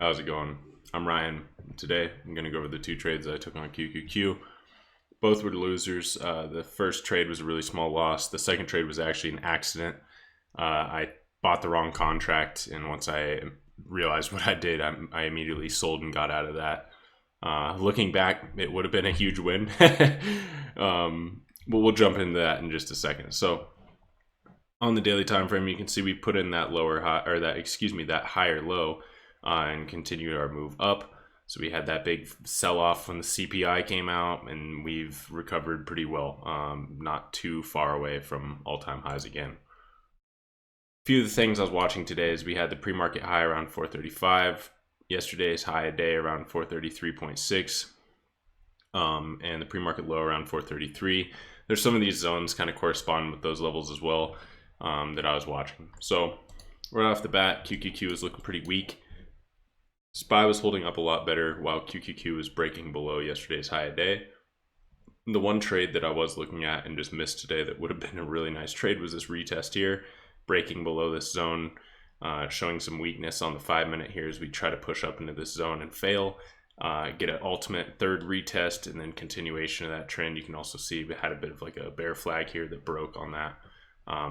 How's it going? I'm Ryan. Today I'm going to go over the two trades I took on QQQ. Both were losers. The first trade was a really small loss. The second trade was actually an accident. I bought the wrong contract, and once I realized what I did, I immediately sold and got out of that. Looking back, it would have been a huge win. But we'll jump into that in just a second. So on the daily time frame, you can see we put in that lower high, or that higher low, and continued our move up. So we had that big sell-off when the CPI came out, and we've recovered pretty well, not too far away from all-time highs again. A few of the things I was watching today is we had the pre-market high around 435, yesterday's high a day around 433.6, and the pre-market low around 433. There's some of these zones kind of correspond with those levels as well that I was watching. So right off the bat, QQQ is looking pretty weak. SPY was holding up a lot better while QQQ was breaking below yesterday's high a day. The one trade that I was looking at and just missed today that would have been a really nice trade was this retest here, breaking below this zone, showing some weakness on the 5-minute here as we try to push up into this zone and fail, get an ultimate third retest, and then continuation of that trend. You can also see we had a bit of like a bear flag here that broke on that.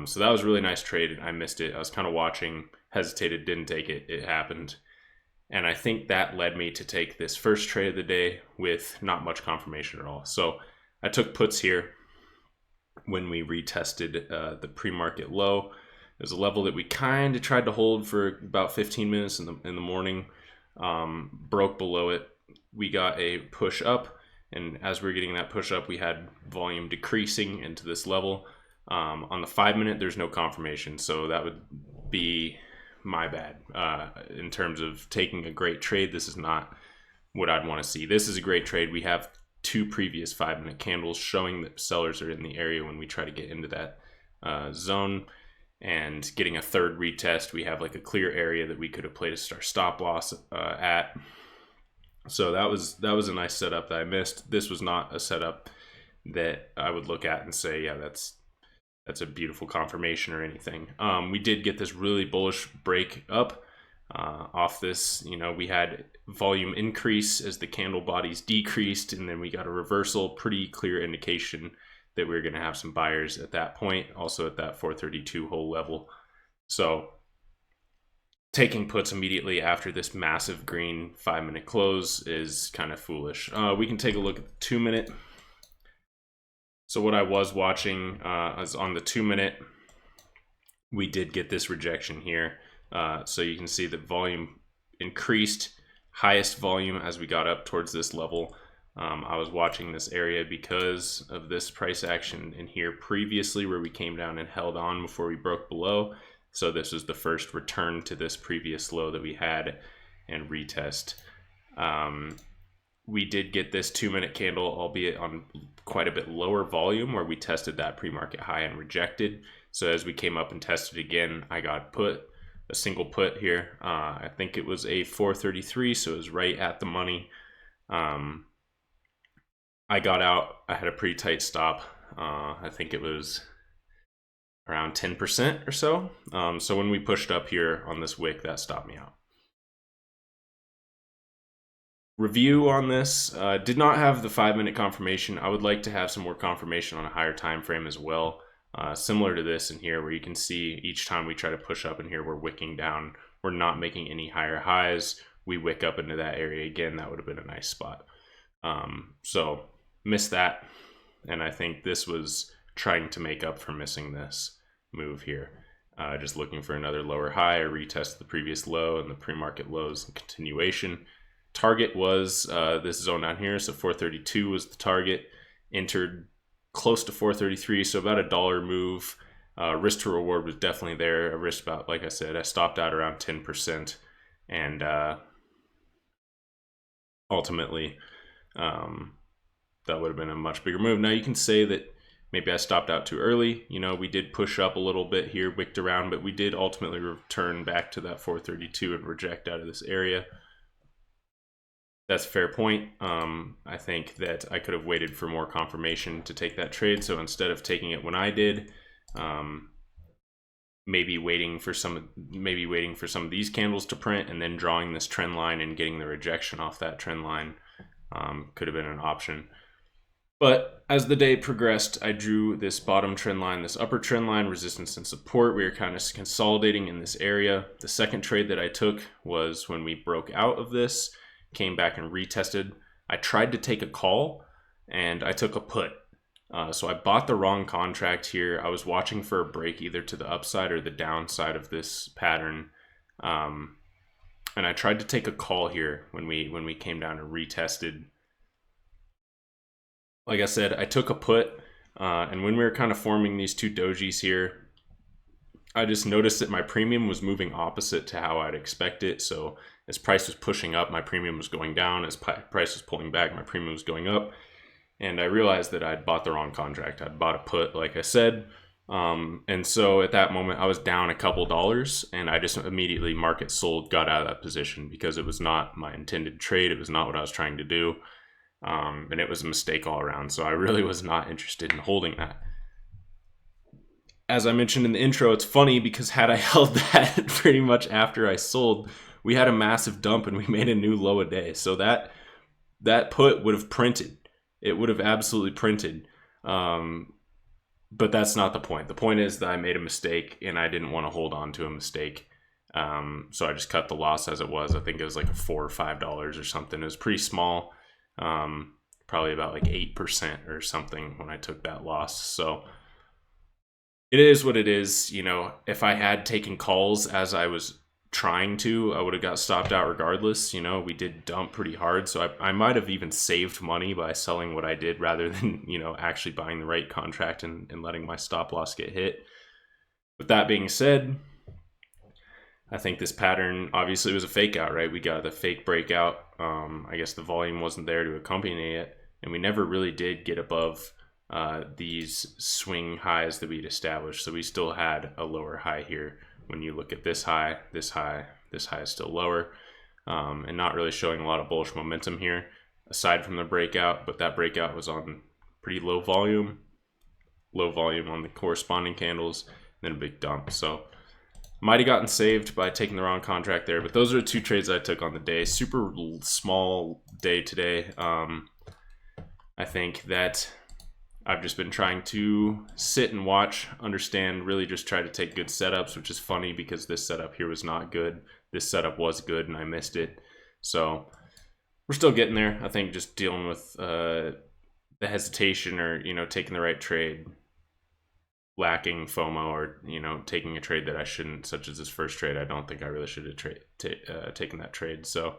So that was a really nice trade, and I missed it. I was kind of watching, hesitated, didn't take it. It happened. And I think that led me to take this first trade of the day with not much confirmation at all. So I took puts here when we retested the pre-market low. It was a level that we kind of tried to hold for about 15 minutes in the morning. Broke below it. We got a push up, and as we were getting that push up, we had volume decreasing into this level. On the 5-minute, there's no confirmation, so that would be my bad in terms of taking a great trade. This is not what I'd want to see. This is a great trade. We have two previous 5-minute candles showing that sellers are in the area when we try to get into that zone, and getting a third retest, we have like a clear area that we could have placed our stop loss at. So that was a nice setup that I missed. This was not a setup that I would look at and say, yeah, that's a beautiful confirmation or anything. We did get this really bullish break up off this. We had volume increase as the candle bodies decreased, and then we got a reversal, pretty clear indication that we were going to have some buyers at that point, also at that 432 whole level. So taking puts immediately after this massive green 5-minute close is kind of foolish. We can take a look at the 2-minute. So what I was watching is on the 2-minute, we did get this rejection here. So you can see that volume increased, highest volume as we got up towards this level. I was watching this area because of this price action in here previously where we came down and held on before we broke below. So this was the first return to this previous low that we had and retest. We did get this 2-minute candle, albeit on quite a bit lower volume, where we tested that pre-market high and rejected. So as we came up and tested again, I got a single put here. I think it was a 433, so it was right at the money. I got out. I had a pretty tight stop. I think it was around 10% or so. So when we pushed up here on this wick, that stopped me out. Review on this, did not have the 5-minute confirmation. I would like to have some more confirmation on a higher time frame as well, similar to this in here, where you can see each time we try to push up in here, we're wicking down. We're not making any higher highs. We wick up into that area again. That would have been a nice spot. So missed that, and I think this was trying to make up for missing this move here. Just looking for another lower high, or retest the previous low and the pre-market lows and continuation. Target was this zone down here, so 432 was the target. Entered close to 433, so about $1 move. Risk to reward was definitely there. I risked about, like I said, I stopped out around 10%, and ultimately that would have been a much bigger move. Now you can say that maybe I stopped out too early. We did push up a little bit here, wicked around, but we did ultimately return back to that 432 and reject out of this area. That's a fair point. I think that I could have waited for more confirmation to take that trade. So instead of taking it when I did, maybe waiting for some of these candles to print and then drawing this trend line and getting the rejection off that trend line could have been an option. But as the day progressed, I drew this bottom trend line, this upper trend line, resistance and support. We were kind of consolidating in this area. The second trade that I took was when we broke out of this, came back and retested. I tried to take a call and I took a put. So I bought the wrong contract here. I was watching for a break either to the upside or the downside of this pattern. And I tried to take a call here when we came down and retested. Like I said, I took a put, and when we were kind of forming these two dojis here, I just noticed that my premium was moving opposite to how I'd expect it. So as price was pushing up, my premium was going down. As price was pulling back, my premium was going up. And I realized that I'd bought the wrong contract. I'd bought a put, like I said. And so at that moment, I was down a couple dollars, and I just immediately market sold, got out of that position because it was not my intended trade. It was not what I was trying to do. And it was a mistake all around. So I really was not interested in holding that. As I mentioned in the intro, it's funny because had I held that pretty much after I sold, we had a massive dump and we made a new low a day. So that put would have printed. It would have absolutely printed. But that's not the point. The point is that I made a mistake and I didn't want to hold on to a mistake. So I just cut the loss as it was. I think it was like a $4 or $5 or something. It was pretty small. Probably about like 8% or something when I took that loss. So it is what it is. You know, if I had taken calls as I was trying to, I would have got stopped out regardless. You know, we did dump pretty hard. So I might have even saved money by selling what I did rather than, you know, actually buying the right contract and letting my stop loss get hit. With that being said, I think this pattern obviously was a fake out, right? We got the fake breakout. I guess the volume wasn't there to accompany it. And we never really did get above these swing highs that we'd established. So we still had a lower high here. When you look at this high, this high, this high is still lower. And not really showing a lot of bullish momentum here, aside from the breakout. But that breakout was on pretty low volume on the corresponding candles, and then a big dump. So might have gotten saved by taking the wrong contract there, but those are the two trades I took on the day. Super small day today. I think that I've just been trying to sit and watch, understand, really just try to take good setups, which is funny because this setup here was not good. This setup was good and I missed it. So we're still getting there. I think just dealing with the hesitation or, you know, taking the right trade, lacking FOMO, or, you know, taking a trade that I shouldn't, such as this first trade. I don't think I really should have taken that trade. So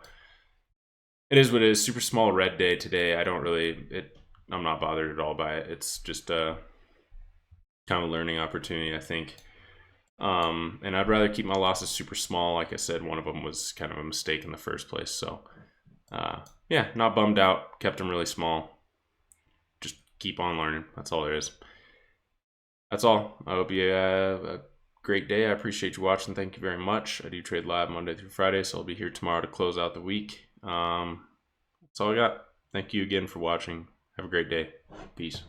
it is what it is. Super small red day today. I'm not bothered at all by it. It's just kind of a learning opportunity, I think. And I'd rather keep my losses super small. Like I said, one of them was kind of a mistake in the first place. So yeah, not bummed out. Kept them really small. Just keep on learning. That's all there is. That's all. I hope you have a great day. I appreciate you watching. Thank you very much. I do trade live Monday through Friday, so I'll be here tomorrow to close out the week. That's all I got. Thank you again for watching. Have a great day. Peace.